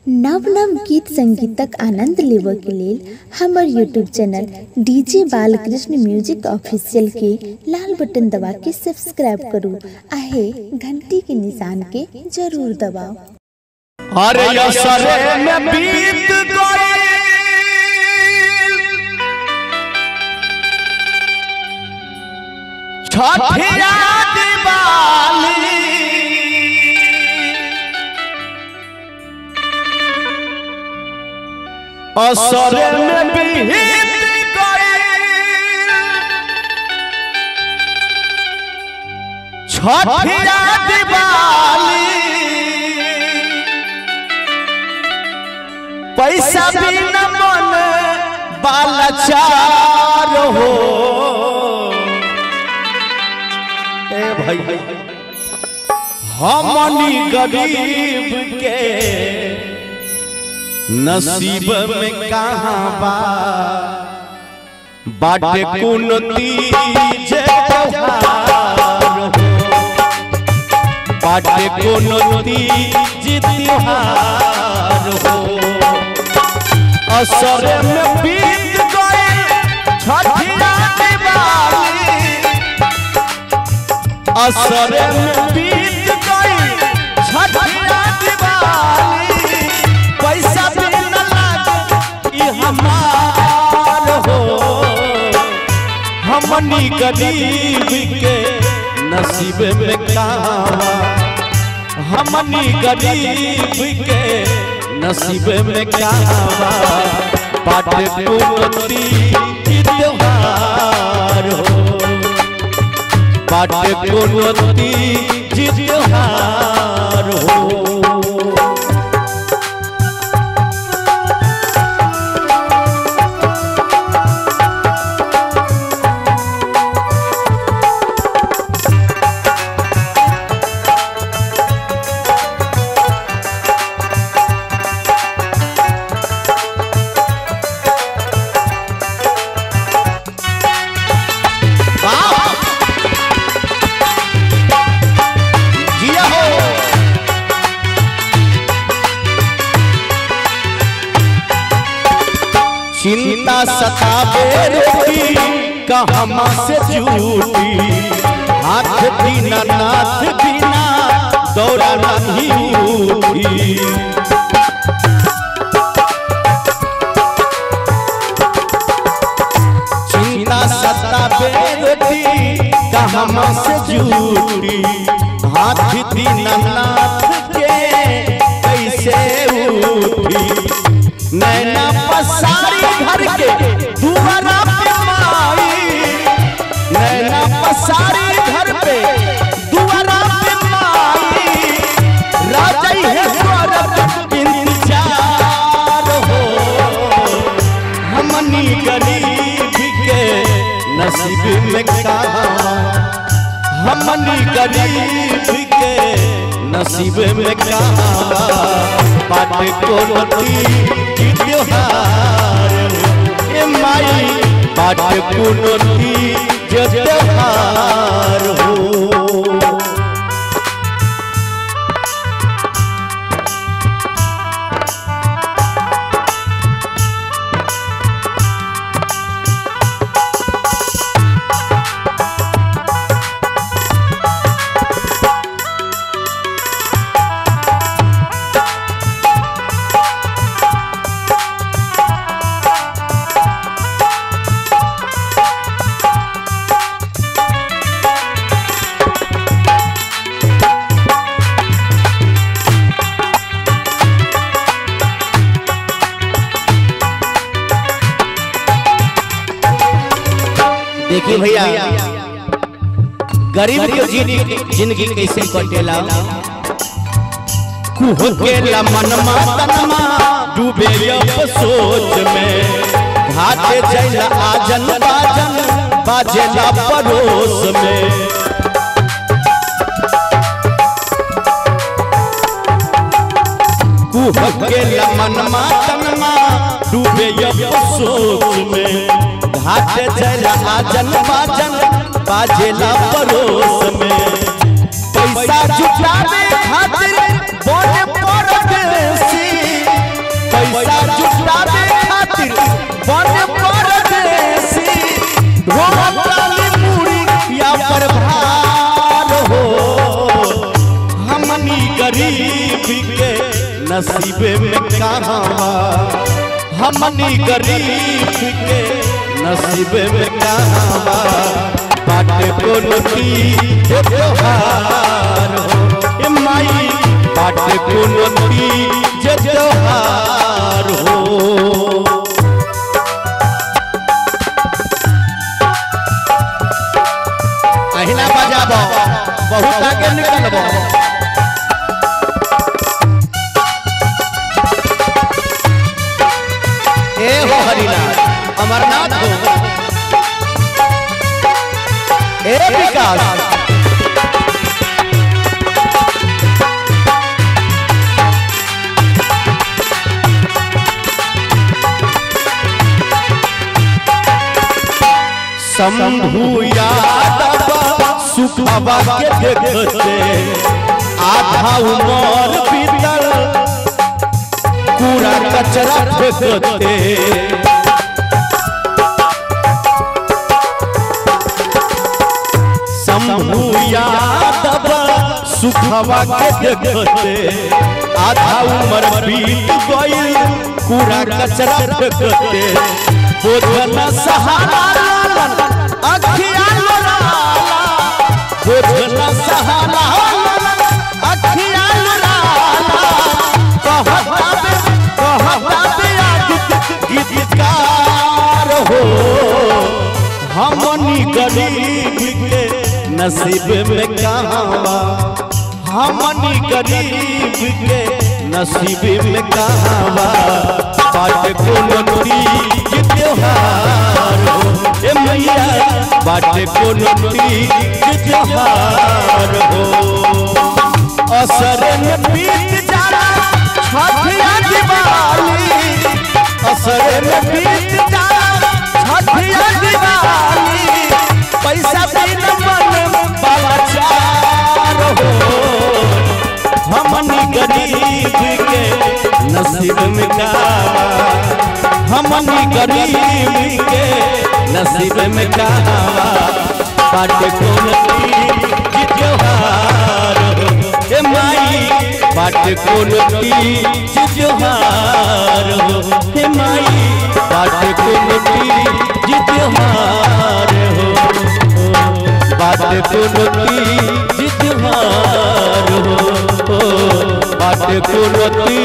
नव नव गीत संगीतक आनंद लेबऽ के लेल हमर YouTube channel DJ Balkrishna music official के लाल बटन दबा के सब्सक्राइब करू आहे घंटी के निशान के जरूर दबाओ। अरे असरे में बीत गई छठिया दिवाली असरे में बीत गई छठिया दिवाली पैसा भी न मन बालाचार हो। ए भाई हमनी गरीब के नसीब में कहाँ बा बाटे कुनती जे त्योहार हो, बाटे कुनती जे त्योहार हो। असरे में बीत गई छठिया दिवाली, असरे में बीत गई छठिया दिवाली, पैसा भी न लागे हमार हो। हमनी गरीब के नसीब में कहाँ, हमनी गरीब के नसीब में कहाँ बाटे कुनती त्योहार हो, बाटे कुनती त्योहार हो। चिंता सतावे रोटी कहमा से झूठी, हाथ बिना नाथ बिना दौड़ा नहीं उठी। चिंता सतावे रोटी कहमा से झूठी, हाथ बिना नाथ के कैसे उठी। नैना पसारी घर के दुआरा पे माई, नैना पसारी घर पे दुआरा पे माई, राजई है स्वर्ग इंतजार हो। हमनी गरीब के नसीब में कहाँ, हमनी गरीब के नसीब में कहाँ बाटे कुनती त्योहार हो। माई बाटे कुनती त्योहार हो। देखिए भैया गरीब के जिंदगी कैसे कटेला, कुहकेला मनमा तनमा डूबे सोच में, घाटे जैला आजन बाजन बाजेला पड़ोस में। कुहकेला मनमा तनमा डूबे सोच में, घाटे जैला आजन बाजन बाजेला पड़ोस में। पैसा जुटावे खातिर बोले परदेसी, नसीबे में कहावा हमनी गरीब के नसीबे में कहावा बाटे को नती त्योहार हो माई बाटे को नती त्योहार हो। अहिना बजाबो बहुत आगे निकलबो ए हो हरिनाथ अमरनाथ हो ए विकास शंभु यादव सुखवा के देखते आधा उमर बीतल कूड़ा कचरा फेंकते शंभु यादव सुखवा के देखते आधा उमर बीत गई कूड़ा कचरा फेंकते बोझन सहारा अखिया लड़ाला बोझन सहारा अखिया लड़ाला गीतकार हो हमनी गरीब के नसीब में कहावा हमनी गरीब के नसीब में कहावा बाटे को नती त्योहार हो ए मैया बाटे को नती त्योहार हो। असर में बीत जाला छठिया दिवाली असर में बीत जाला छठिया दिवाली पैसा बिना मन बाचार हो हमनी गरीब के नसीब में कहावा हमनी गरीब के नसीब में कहावा बाटे को नती त्योहार हो ए माई बाटे को नती त्योहार हो ए माई बाटे को नती त्योहार हो बाटे को नती त्योहार हो बाटे को नती